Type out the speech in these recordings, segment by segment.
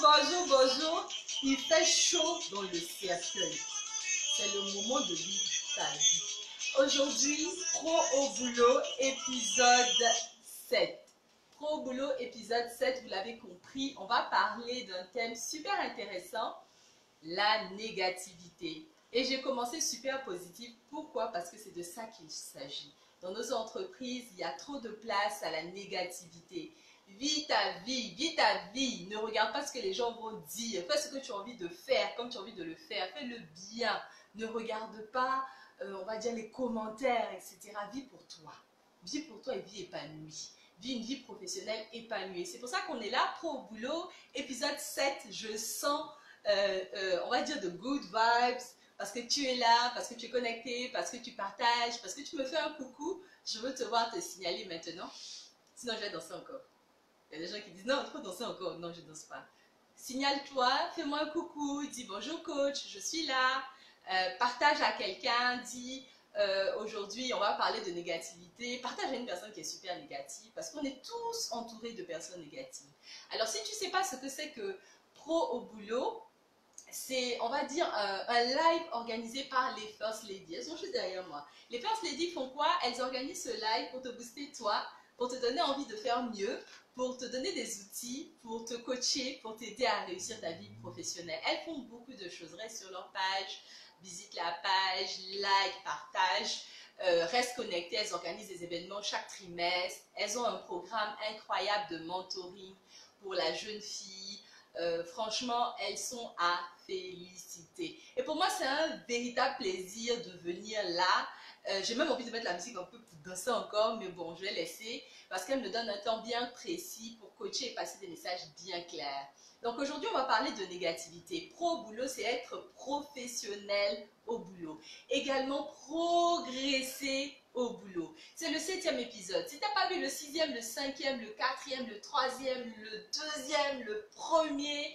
bonjour. Il fait chaud dans le cercueil. C'est le moment de vivre sa vie. Aujourd'hui, Pro au boulot, épisode 7. Pro au boulot, épisode 7, vous l'avez compris, on va parler d'un thème super intéressant, la négativité. Et j'ai commencé super positif. Pourquoi? Parce que c'est de ça qu'il s'agit. Dans nos entreprises, il y a trop de place à la négativité. Vis ta vie, vis ta vie. Ne regarde pas ce que les gens vont dire. Fais ce que tu as envie de faire, comme tu as envie de le faire. Fais-le bien. Ne regarde pas, on va dire, les commentaires, etc. Vis pour toi. Vis pour toi et vis épanouie. Vis une vie professionnelle épanouie. C'est pour ça qu'on est là, Pro au boulot, épisode 7. Je sens, on va dire, de good vibes. Parce que tu es là, parce que tu es connecté, parce que tu partages, parce que tu me fais un coucou. Je veux te voir te signaler maintenant. Sinon, je vais danser encore. Il y a des gens qui disent, non, il faut danser encore. Non, je ne danse pas. Signale-toi, fais-moi un coucou, dis bonjour coach, je suis là. Partage à quelqu'un, dis aujourd'hui, on va parler de négativité. Partage à une personne qui est super négative parce qu'on est tous entourés de personnes négatives. Alors, si tu ne sais pas ce que c'est que Pro au boulot, c'est, on va dire, un live organisé par les First Ladies. Elles sont juste derrière moi. Les First Ladies font quoi? Elles organisent ce live pour te booster toi, pour te donner envie de faire mieux, pour te donner des outils, pour te coacher, pour t'aider à réussir ta vie professionnelle. Elles font beaucoup de choses. Reste sur leur page, visite la page, like, partage. Reste connectées, elles organisent des événements chaque trimestre. Elles ont un programme incroyable de mentoring pour la jeune fille. Franchement, elles sont à féliciter. Et pour moi, c'est un véritable plaisir de venir là. J'ai même envie de mettre la musique un peu pour danser encore, mais bon, je vais laisser parce qu'elle me donne un temps bien précis pour coacher et passer des messages bien clairs. Donc aujourd'hui, on va parler de négativité. Pro au boulot, c'est être professionnel au boulot. Également, progresser au boulot. C'est le 7e épisode. Si tu n'as pas vu le 6e, le 5e, le 4e, le 3e, le 2e, le 1er,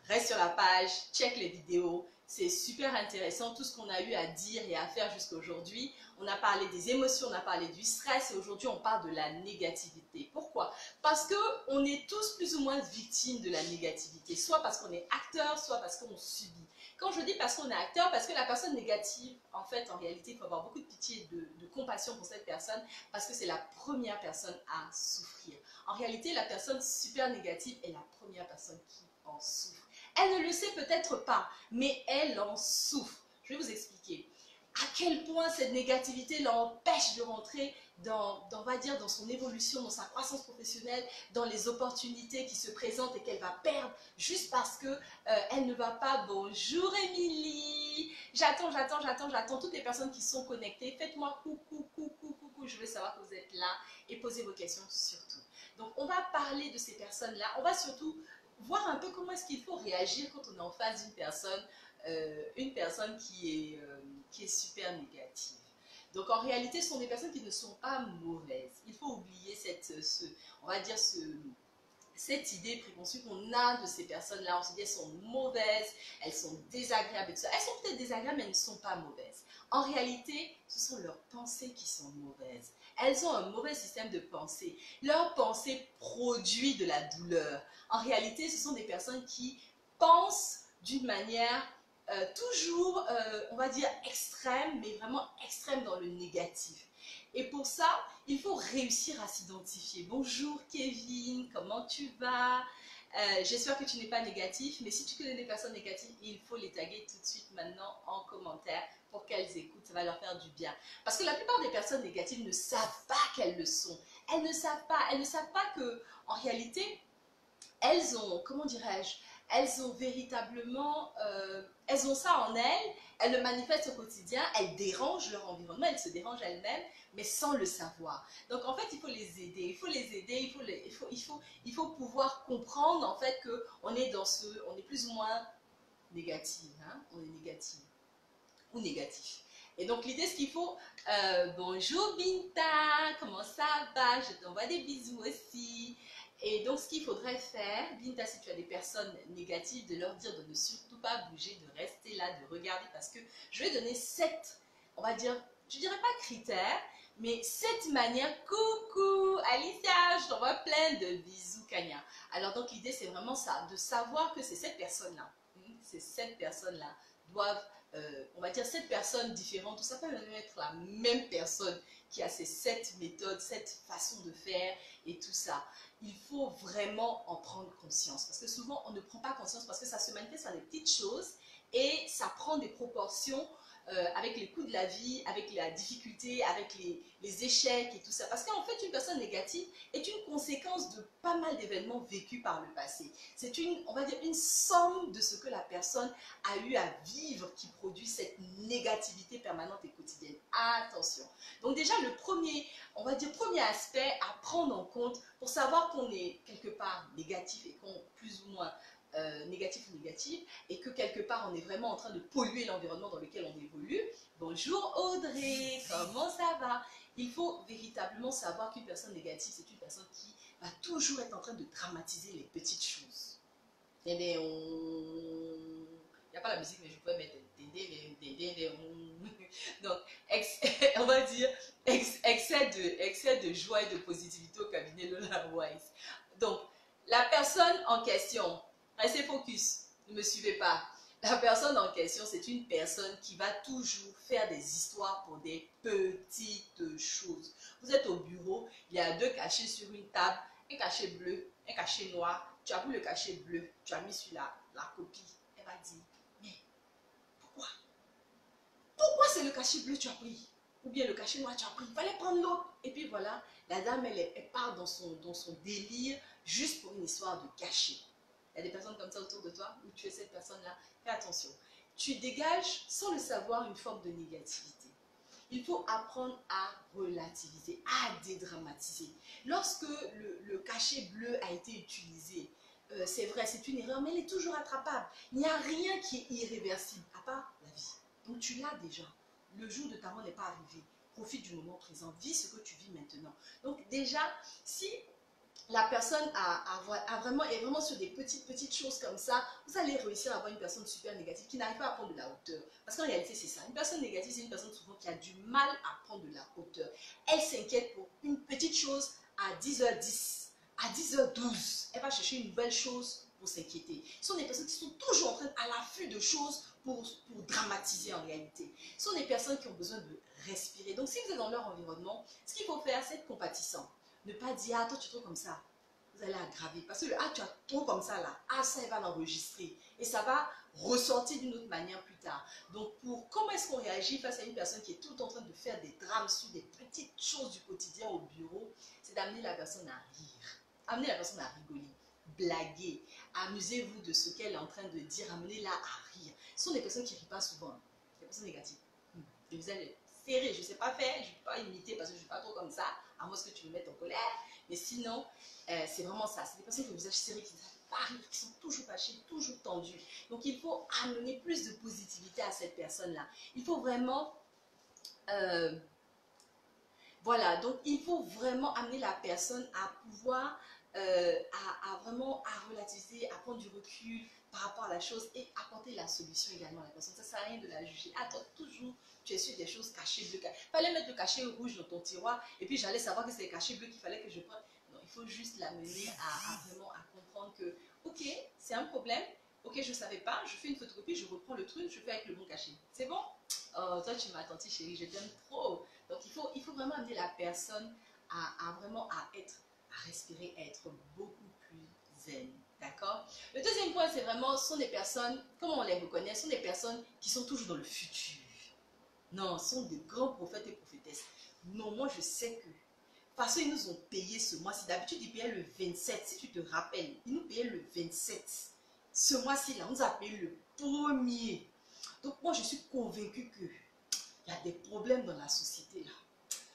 reste sur la page, check les vidéos. C'est super intéressant tout ce qu'on a eu à dire et à faire jusqu'à aujourd'hui. On a parlé des émotions, on a parlé du stress et aujourd'hui on parle de la négativité. Pourquoi? Parce qu'on est tous plus ou moins victimes de la négativité. Soit parce qu'on est acteur, soit parce qu'on subit. Quand je dis parce qu'on est acteur, parce que la personne négative, en fait, en réalité, il faut avoir beaucoup de pitié, de compassion pour cette personne parce que c'est la première personne à souffrir. En réalité, la personne super négative est la première personne qui en souffre. Elle ne le sait peut-être pas, mais elle en souffre. Je vais vous expliquer à quel point cette négativité l'empêche de rentrer on va dire, dans son évolution, dans sa croissance professionnelle, dans les opportunités qui se présentent et qu'elle va perdre juste parce que elle ne va pas. Bonjour Émilie, j'attends toutes les personnes qui sont connectées. Faites-moi coucou, je veux savoir que vous êtes là et posez vos questions surtout. Donc on va parler de ces personnes-là, on va surtout voir un peu comment est-ce qu'il faut réagir quand on est en face d'une personne qui est super négative. Donc en réalité, ce sont des personnes qui ne sont pas mauvaises. Il faut oublier on va dire cette idée préconçue qu'on a de ces personnes-là. On se dit elles sont mauvaises, elles sont désagréables et tout ça. Elles sont peut-être désagréables, mais elles ne sont pas mauvaises. En réalité, ce sont leurs pensées qui sont mauvaises. Elles ont un mauvais système de pensée. Leur pensée produit de la douleur. En réalité, ce sont des personnes qui pensent d'une manière toujours, on va dire, extrême, mais vraiment extrême dans le négatif. Et pour ça, il faut réussir à s'identifier. Bonjour Kevin, comment tu vas? J'espère que tu n'es pas négatif, mais si tu connais des personnes négatives, il faut les taguer tout de suite maintenant en commentaire pour qu'elles écoutent, ça va leur faire du bien. Parce que la plupart des personnes négatives ne savent pas qu'elles le sont. Elles ne savent pas que, en réalité, elles ont, comment dirais-je, elles ont véritablement, elles ont ça en elles, elles le manifestent au quotidien, elles dérangent leur environnement, elles se dérangent elles-mêmes, mais sans le savoir. Donc en fait, il faut les aider, il faut pouvoir comprendre en fait qu'on est on est plus ou moins négatif, hein, on est négatif ou négatif. Et donc l'idée, c'est qu'il faut, bonjour Binta, comment ça va? Je t'envoie des bisous aussi. Et donc, ce qu'il faudrait faire, Binta, si tu as des personnes négatives, de leur dire de ne surtout pas bouger, de rester là, de regarder, parce que je vais donner 7, on va dire, je dirais pas critères, Mais cette manière, coucou Alicia, je t'envoie plein de bisous Kanya. Alors donc l'idée c'est vraiment ça, de savoir que c'est cette personne-là, c'est cette personne-là doivent, on va dire 7 personnes différentes, tout ça peut même être la même personne qui a ces 7 méthodes, cette façon de faire et tout ça. Il faut vraiment en prendre conscience parce que souvent on ne prend pas conscience parce que ça se manifeste par des petites choses et ça prend des proportions avec les coups de la vie, avec la difficulté, avec les échecs et tout ça. Parce qu'en fait, une personne négative est une conséquence de pas mal d'événements vécus par le passé. C'est une, on va dire, une somme de ce que la personne a eu à vivre qui produit cette négativité permanente et quotidienne. Attention. Donc déjà, le premier, on va dire, premier aspect à prendre en compte pour savoir qu'on est quelque part négatif et qu'on plus ou moins négatif ou négative et que quelque part on est vraiment en train de polluer l'environnement dans lequel on évolue. Bonjour Audrey, comment ça va? Il faut véritablement savoir qu'une personne négative, c'est une personne qui va toujours être en train de dramatiser les petites choses. Il n'y a pas la musique, mais je pourrais mettre donc, on va dire excès de joie et de positivité au cabinet Lola Wise. Donc, la personne en question, restez focus, ne me suivez pas. La personne en question, c'est une personne qui va toujours faire des histoires pour des petites choses. Vous êtes au bureau, il y a 2 cachets sur une table, un cachet bleu, un cachet noir. Tu as pris le cachet bleu, tu as mis sur la copie. Elle va dire, mais pourquoi? Pourquoi c'est le cachet bleu que tu as pris? Ou bien le cachet noir tu as pris? Il fallait prendre l'autre. Et puis voilà, la dame, elle part dans son délire juste pour une histoire de cachet. Il y a des personnes comme ça autour de toi où tu es cette personne-là. Fais attention. Tu dégages sans le savoir une forme de négativité. Il faut apprendre à relativiser, à dédramatiser. Lorsque le cachet bleu a été utilisé, c'est vrai, c'est une erreur, mais elle est toujours attrapable. Il n'y a rien qui est irréversible, à part la vie. Donc tu l'as déjà. Le jour de ta mort n'est pas arrivé. Profite du moment présent. Vis ce que tu vis maintenant. Donc déjà, si la personne est vraiment sur des petites choses comme ça, vous allez réussir à avoir une personne super négative qui n'arrive pas à prendre de la hauteur. Parce qu'en réalité, c'est ça. Une personne négative, c'est une personne souvent qui a du mal à prendre de la hauteur. Elle s'inquiète pour une petite chose à 10h10, à 10h12. Elle va chercher une belle chose pour s'inquiéter. Ce sont des personnes qui sont toujours en train à l'affût de choses pour dramatiser en réalité. Ce sont des personnes qui ont besoin de respirer. Donc si vous êtes dans leur environnement, ce qu'il faut faire, c'est être compatissant. Ne pas dire, ah, toi tu es trop comme ça. Vous allez aggraver. Parce que le ah, tu as trop comme ça là, ah, ça, il va l'enregistrer. Et ça va ressortir d'une autre manière plus tard. Donc, comment est-ce qu'on réagit face à une personne qui est tout le temps en train de faire des drames sur des petites choses du quotidien au bureau? C'est d'amener la personne à rire. Amener la personne à rigoler, blaguer. Amusez-vous de ce qu'elle est en train de dire. Amenez-la à rire. Ce sont des personnes qui ne rient pas souvent. Des personnes négatives. Et vous allez serrer. Je ne sais pas faire, je ne peux pas imiter parce que je ne suis pas trop comme ça. À moins que tu me mettes en colère. Mais sinon, c'est vraiment ça. C'est des personnes qui ont le visage serré, qui ne savent pas rire, qui sont toujours fâchées, toujours tendues. Donc, il faut amener plus de positivité à cette personne-là. Il faut vraiment... voilà, donc il faut vraiment amener la personne à pouvoir, vraiment à relativiser, à prendre du recul par rapport à la chose et apporter la solution également à la personne. Ça ne sert à rien de la juger. Attends, toujours, tu es sur des choses cachées bleues. Il fallait mettre le cachet rouge dans ton tiroir et puis j'allais savoir que c'est le cachet bleu qu'il fallait que je prenne. Non, il faut juste l'amener vraiment à comprendre que, ok, c'est un problème, ok, je ne savais pas, je fais une photocopie, je reprends le truc, je fais avec le bon cachet. C'est bon? Oh, toi, tu m'as attendu, chérie, je t'aime trop. Donc, il faut vraiment amener la personne vraiment à respirer, à être beaucoup plus zen. D'accord? Le deuxième point, c'est vraiment, ce sont des personnes, comment on les reconnaît, ce sont des personnes qui sont toujours dans le futur. Non, ce sont de grands prophètes et prophétesses. Non, moi, je sais que, parce qu'ils nous ont payé ce mois-ci. D'habitude, ils payaient le 27, si tu te rappelles. Ils nous payaient le 27. Ce mois-ci, là, on nous a payé le 1er. Donc, moi, je suis convaincue qu'il y a des problèmes dans la société, là.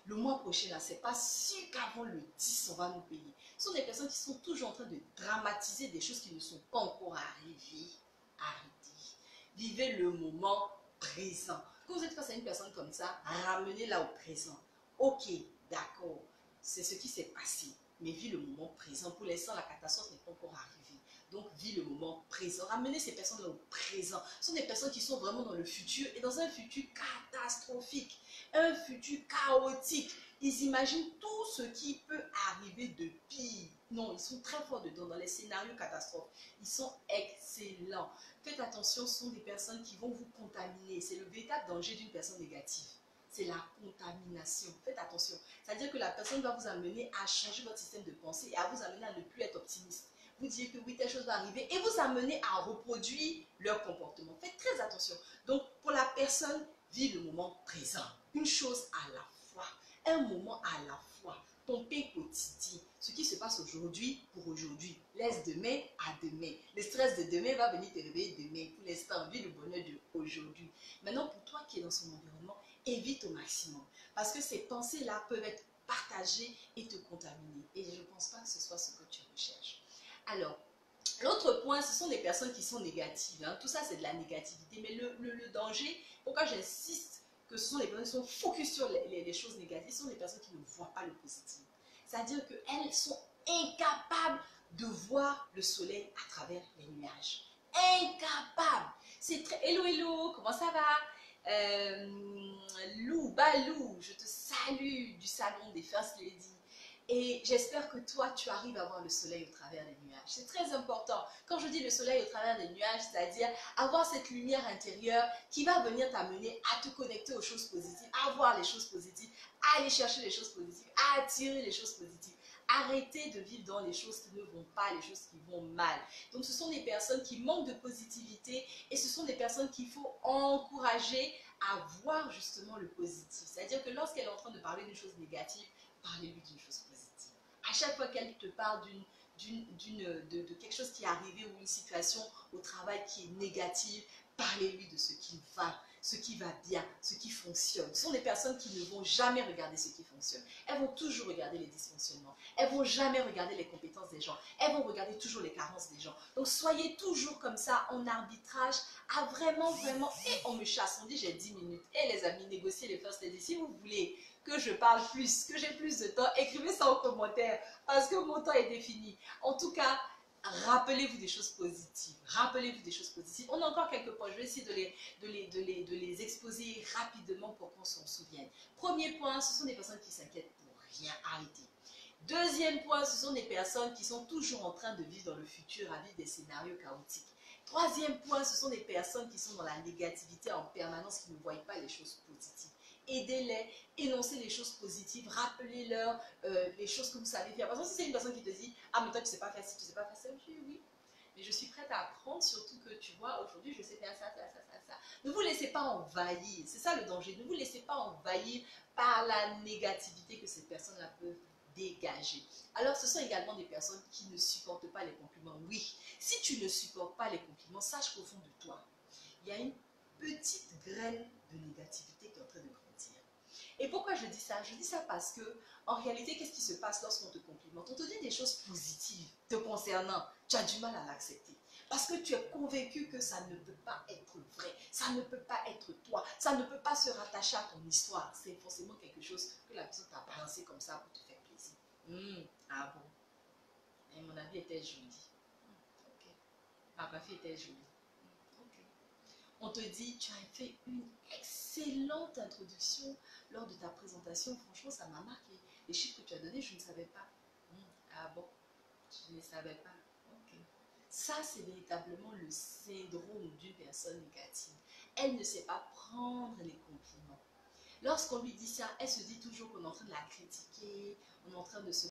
Le mois prochain, là, c'est pas sûr qu'avant le 10, on va nous payer. Ce sont des personnes qui sont toujours en train de dramatiser des choses qui ne sont pas encore arrivées. Arrêtez. Vivez le moment présent. Quand vous êtes face à une personne comme ça, ramenez-la au présent. Ok, d'accord, c'est ce qui s'est passé. Mais vis le moment présent. Pour l'instant, la catastrophe n'est pas encore arrivée. Donc, vis le moment présent. Ramenez ces personnes-là au présent. Ce sont des personnes qui sont vraiment dans le futur et dans un futur catastrophique, un futur chaotique. Ils imaginent tout ce qui peut arriver de pire. Non, ils sont très forts dedans, dans les scénarios catastrophes. Ils sont excellents. Faites attention, ce sont des personnes qui vont vous contaminer. C'est le véritable danger d'une personne négative. C'est la contamination. Faites attention. C'est-à-dire que la personne va vous amener à changer votre système de pensée et à vous amener à ne plus être optimiste. Vous dire que oui, telle chose va arriver et vous amener à reproduire leur comportement. Faites très attention. Donc, pour la personne, vive le moment présent. Une chose à la fois. Un moment à la fois. Ton pain quotidien. Ce qui se passe aujourd'hui pour aujourd'hui. Laisse demain à demain. Le stress de demain va venir te réveiller demain. Pour l'instant, vis le bonheur d'aujourd'hui. Maintenant, pour toi qui es dans son environnement, évite au maximum. Parce que ces pensées-là peuvent être partagées et te contaminer. Et je ne pense pas que ce soit ce que tu recherches. Alors, l'autre point, ce sont des personnes qui sont négatives. Hein. Tout ça, c'est de la négativité. Mais le danger, pourquoi j'insiste que ce sont des personnes qui sont focus sur les choses négatives, ce sont des personnes qui ne voient pas le positif. C'est-à-dire qu'elles sont incapables de voir le soleil à travers les nuages. Incapables. C'est très... Hello, hello, comment ça va? Balou, je te salue du salon des First Lady. Et j'espère que toi, tu arrives à voir le soleil au travers des nuages. C'est très important. Quand je dis le soleil au travers des nuages, c'est-à-dire avoir cette lumière intérieure qui va venir t'amener à te connecter aux choses positives, à voir les choses positives, à aller chercher les choses positives, à attirer les choses positives. Arrêtez de vivre dans les choses qui ne vont pas, les choses qui vont mal. Donc ce sont des personnes qui manquent de positivité et ce sont des personnes qu'il faut encourager à voir justement le positif. C'est-à-dire que lorsqu'elle est en train de parler d'une chose négative, parlez-lui d'une chose positive. À chaque fois qu'elle te parle de quelque chose qui est arrivé ou une situation au travail qui est négative, parlez-lui de ce qui va bien, ce qui fonctionne. Ce sont des personnes qui ne vont jamais regarder ce qui fonctionne. Elles vont toujours regarder les dysfonctionnements. Elles ne vont jamais regarder les compétences des gens. Elles vont regarder toujours les carences des gens. Donc soyez toujours comme ça en arbitrage à vraiment, et on me chasse, on dit j'ai 10 minutes. Et les amis, négociez les first ladies. Si vous voulez que je parle plus, que j'ai plus de temps, écrivez ça en commentaire parce que mon temps est défini. En tout cas, rappelez-vous des choses positives. Rappelez-vous des choses positives. On a encore quelques points. Je vais essayer de les exposer rapidement pour qu'on s'en souvienne. Premier point, ce sont des personnes qui s'inquiètent pour rien. Arrêtez. Deuxième point, ce sont des personnes qui sont toujours en train de vivre dans le futur, à vivre des scénarios chaotiques. Troisième point, ce sont des personnes qui sont dans la négativité en permanence, qui ne voient pas les choses positives. Aidez-les, énoncez les choses positives, rappelez-leur les choses que vous savez faire. Par exemple, si c'est une personne qui te dit « Ah, mais toi, tu ne sais pas faire ci, tu ne sais pas faire ça. » Oui, mais je suis prête à apprendre, surtout que tu vois, aujourd'hui, je sais faire ça. Ne vous laissez pas envahir, c'est ça le danger. Ne vous laissez pas envahir par la négativité que ces personnes-là peuvent dégager. Alors, ce sont également des personnes qui ne supportent pas les compliments. Oui, si tu ne supportes pas les compliments, sache qu'au fond de toi, il y a une petite graine de négativité qui est en train de grandir. Et pourquoi je dis ça? Je dis ça parce que, en réalité, qu'est-ce qui se passe lorsqu'on te complimente? On te dit des choses positives te concernant. Tu as du mal à l'accepter. Parce que tu es convaincu que ça ne peut pas être vrai. Ça ne peut pas être toi. Ça ne peut pas se rattacher à ton histoire. C'est forcément quelque chose que la personne t'a balancé comme ça pour te faire plaisir. Ah bon? Et mon avis était joli. Ok. Ma fille était jolie. On te dit, tu as fait une excellente introduction lors de ta présentation. Franchement, ça m'a marqué. Les chiffres que tu as donnés, je ne savais pas. Ah bon, je ne savais pas. Ok. Ça, c'est véritablement le syndrome d'une personne négative. Elle ne sait pas prendre les compliments. Lorsqu'on lui dit ça, elle se dit toujours qu'on est en train de la critiquer, on est en train de se